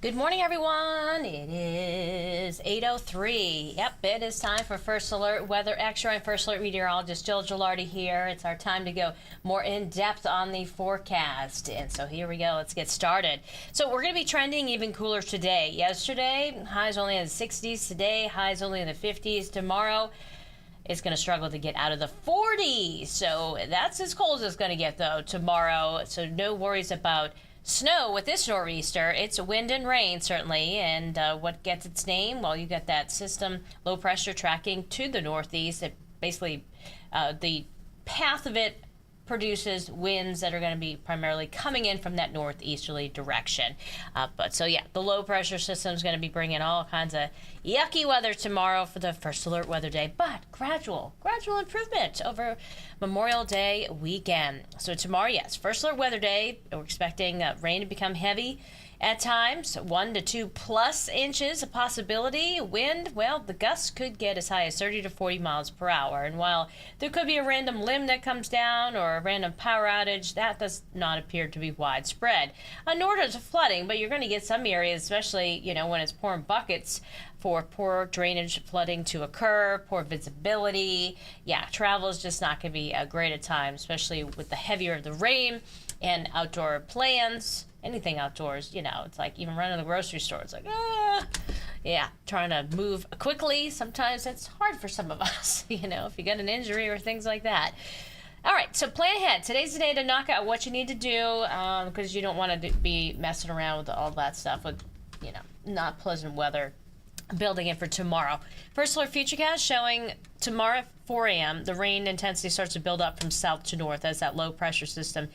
Good morning, everyone. It is 8:03. Yep, it is time for First Alert Weather Extra. I'm First Alert Meteorologist Jill Gilardi here. It's our time to go more in depth on the forecast. And so here we go. Let's get started. So we're going to be trending even cooler today. Yesterday, highs only in the 60s. Today, highs only in the 50s. Tomorrow, it's going to struggle to get out of the 40s. So that's as cold as it's going to get, though, tomorrow. So no worries about snow with this nor'easter. It's wind and rain, certainly. And what gets its name? Well, you got that system, low pressure tracking to the northeast. It basically, the path of it produces winds that are going to be primarily coming in from that northeasterly direction. But so yeah, the low pressure system is going to be bringing all kinds of yucky weather tomorrow for the First Alert Weather Day, but gradual improvement over Memorial Day weekend. So tomorrow, yes, First Alert Weather Day, we're expecting rain to become heavy at times, 1 to 2 plus inches, a possibility. Wind, well, the gusts could get as high as 30 to 40 miles per hour. And while there could be a random limb that comes down or a random power outage, that does not appear to be widespread. Nor does flooding, but you're going to get some areas, especially, when it's pouring buckets, for poor drainage flooding to occur, poor visibility. Yeah, travel is just not going to be great at times, especially with the heavier the rain and outdoor plans. Anything outdoors, it's like even running the grocery store. It's like, trying to move quickly. Sometimes it's hard for some of us, if you get an injury or things like that. All right, so plan ahead. Today's the day to knock out what you need to do because you don't want to be messing around with all that stuff with, not pleasant weather building in for tomorrow. First Alert Futurecast showing tomorrow at 4 a.m. the rain intensity starts to build up from south to north as that low pressure system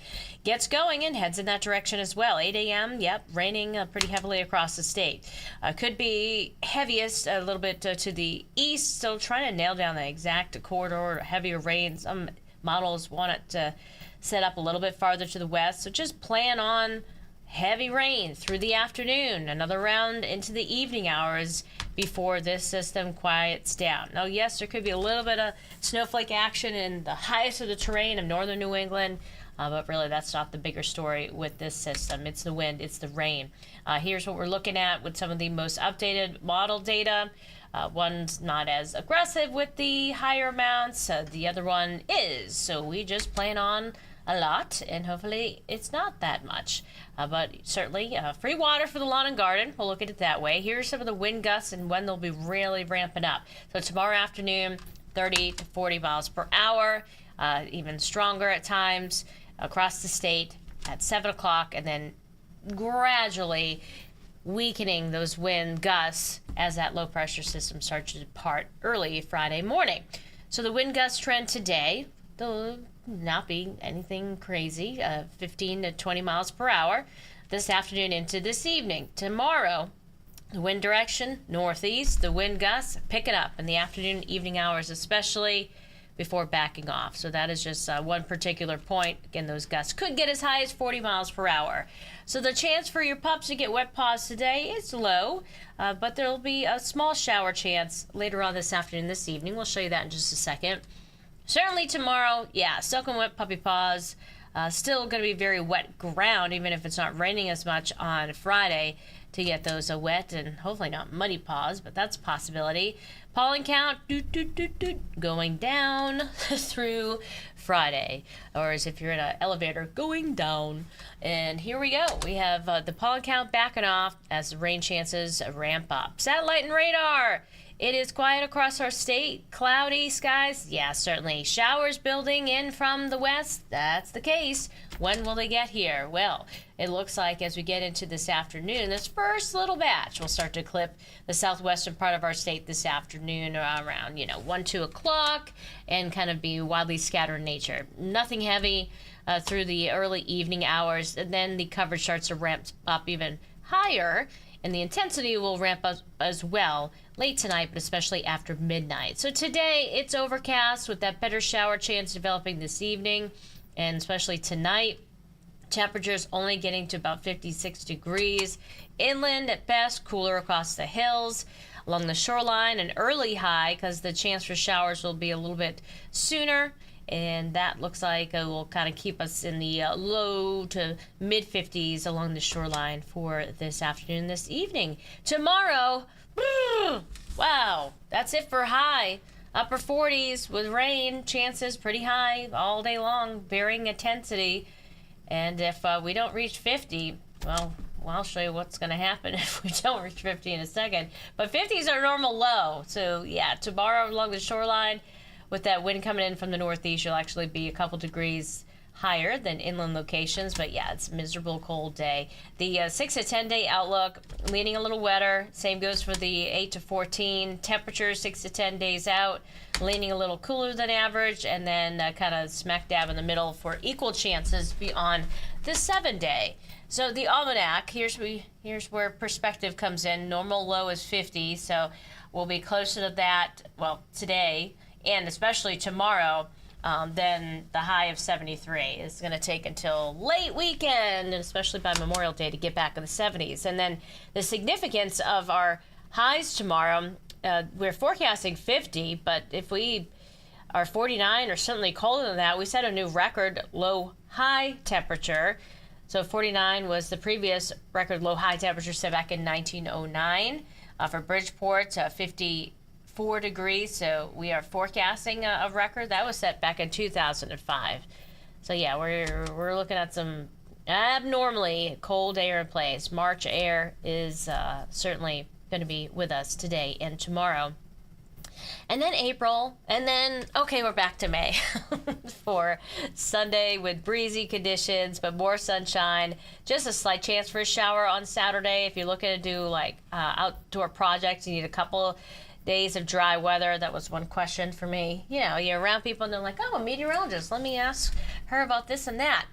gets going and heads in that direction as well. 8 a.m., yep, raining pretty heavily across the state. Could be heaviest a little bit to the east, so trying to nail down the exact corridor, heavier rain. Some models want it to set up a little bit farther to the west, so just plan on heavy rain through the afternoon, another round into the evening hours before this system quiets down. Now, yes, there could be a little bit of snowflake action in the highest of the terrain of northern New England, but really that's not the bigger story with this system. It's the wind, it's the rain. Here's what we're looking at with some of the most updated model data. One's not as aggressive with the higher amounts. The other one is. So we just plan on a lot, and hopefully it's not that much. But certainly free water for the lawn and garden. We'll look at it that way. Here's some of the wind gusts and when they'll be really ramping up. So tomorrow afternoon, 30 to 40 miles per hour, even stronger at times across the state at 7 o'clock, and then gradually weakening those wind gusts as that low pressure system starts to depart early Friday morning. So the wind gust trend today, they'll not be anything crazy, 15 to 20 miles per hour this afternoon into this evening. Tomorrow, the wind direction, northeast, the wind gusts picking up in the afternoon, evening hours, especially before backing off. So that is just one particular point. Again, those gusts could get as high as 40 miles per hour. So the chance for your pups to get wet paws today is low, but there will be a small shower chance later on this afternoon, this evening. We'll show you that in just a second. Certainly tomorrow, soaking wet puppy paws. Still going to be very wet ground, even if it's not raining as much on Friday, to get those wet and hopefully not muddy paws, but that's a possibility. Pollen count going down through Friday, or as if you're in an elevator, going down. And here we go. We have the pollen count backing off as the rain chances ramp up. Satellite and radar. It is quiet across our state. Cloudy skies. Yeah, certainly. Showers building in from the west. That's the case. When will they get here? Well, it looks like as we get into this afternoon, this first little batch will start to clip the southwestern part of our state this afternoon around, 1, 2 o'clock and kind of be wildly scattered in nature. Nothing heavy through the early evening hours. And then the coverage starts to ramp up even higher, and the intensity will ramp up as well late tonight, but especially after midnight. So today it's overcast with that better shower chance developing this evening, and especially tonight. Temperatures only getting to about 56 degrees. Inland at best, cooler across the hills. Along the shoreline, an early high because the chance for showers will be a little bit sooner. and that looks like it will kind of keep us in the low to mid 50s along the shoreline for this afternoon, this evening. Tomorrow, wow, that's it for high. Upper 40s with rain chances pretty high all day long, varying intensity. And if we don't reach 50, well, I'll show you what's going to happen if we don't reach 50 in a second. But 50 is our normal low. So, yeah, tomorrow along the shoreline, with that wind coming in from the northeast, you'll actually be a couple degrees higher than inland locations. But, yeah, it's a miserable, cold day. The 6 to 10 day outlook, leaning a little wetter. Same goes for the 8 to 14. Temperature 6 to 10 days out, leaning a little cooler than average. And then kind of smack dab in the middle for equal chances beyond the 7 day. So the almanac, here's where perspective comes in. Normal low is 50, so we'll be closer to that, well, today, and especially tomorrow, than the high of 73. It's going to take until late weekend, and especially by Memorial Day, to get back in the 70s. And then the significance of our highs tomorrow, we're forecasting 50, but if we are 49 or certainly colder than that, we set a new record low-high temperature. So 49 was the previous record low-high temperature set back in 1909. For Bridgeport, 54 degrees. So we are forecasting a record that was set back in 2005. So yeah, we're looking at some abnormally cold air in place. March air is certainly going to be with us today and tomorrow. And then April, and then, okay, we're back to May for Sunday with breezy conditions, but more sunshine. Just a slight chance for a shower on Saturday. If you're looking to do, like, outdoor projects, you need a couple days of dry weather. That was one question for me. You know, you're around people, and they're like, oh, a meteorologist. Let me ask her about this and that.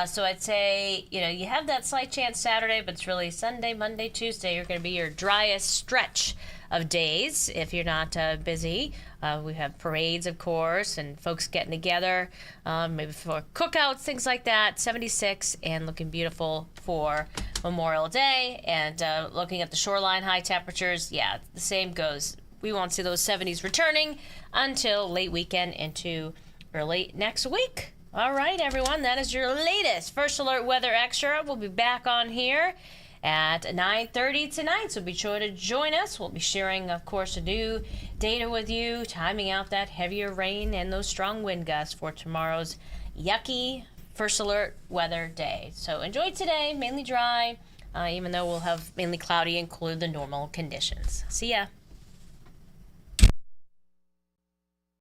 So I'd say, you know, you have that slight chance Saturday, but it's really Sunday, Monday, Tuesday. You're going to be your driest stretch of days if you're not busy. We have parades, of course, and folks getting together, maybe for cookouts, things like that. 76 and looking beautiful for Memorial Day. And looking at the shoreline high temperatures, yeah, the same goes. We won't see those 70s returning until late weekend into early next week. All right, everyone, that is your latest First Alert Weather Extra. We'll be back on here at 9:30 tonight, so be sure to join us. We'll be sharing, of course, the new data with you, timing out that heavier rain and those strong wind gusts for tomorrow's yucky First Alert weather day. So enjoy today, mainly dry, even though we'll have mainly cloudy and cooler than normal conditions. See ya.